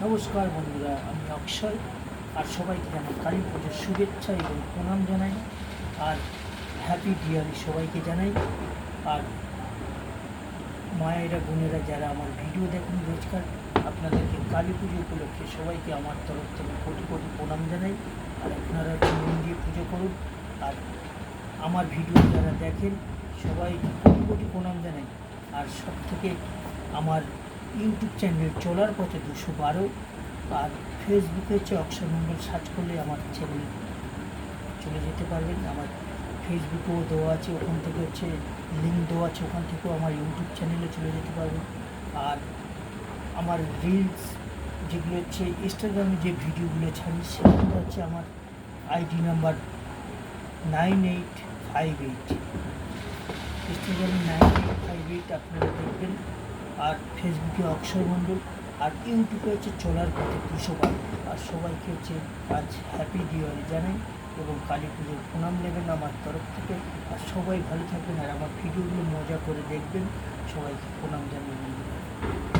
নমস্কার বন্ধুরা, আমি অক্ষয়। আর সবাইকে জানাই কালী পুজোর শুভেচ্ছা এবং প্রণাম জানাই। আর হ্যাপি দিওয়ালি সবাইকে জানাই। আর মায়েরা বোনেরা যারা আমার ভিডিও দেখেন রোজকার, আপনাদেরকে কালী পুজো উপলক্ষে সবাইকে আমার তরফ থেকে কোটি কোটি প্রণাম জানাই। আর আপনারা মন দিয়ে পুজো করুন। আর আমার ভিডিও যারা দেখেন সবাইকে কোটি কোটি প্রণাম জানাই। আর সব থেকে আমার ইউটিউব চ্যানেল চলার পথে 212। আর ফেসবুকে হচ্ছে অক্ষয় মণ্ডল সার্চ করলে আমার চ্যানেল চলে যেতে পারবেন। আমার ফেসবুকেও দেওয়া আছে, ওখান থেকে হচ্ছে লিঙ্ক দেওয়া আছে, ওখান থেকেও আমার ইউটিউব চ্যানেলে চলে যেতে পারবেন। আর আমার রিলস যেগুলো হচ্ছে ইনস্টাগ্রামে যে ভিডিওগুলো ছাড়ি সেগুলো হচ্ছে আমার আইডি নাম্বার 9858, ইনস্টাগ্রামে 9858 আপনারা দেখবেন। আর ফেসবুকে অক্ষয় মণ্ডল, আর ইউটিউবে হচ্ছে চলার পথে 212। আর সবাইকে হচ্ছে আজ হ্যাপি দিওয়ালি জানাই এবং কালী পুজোর প্রণাম নেবেন আমার তরফ থেকে। আর সবাই ভালো থাকবেন আর আমার ভিডিওগুলো মজা করে দেখবেন। সবাইকে প্রণাম জানাই।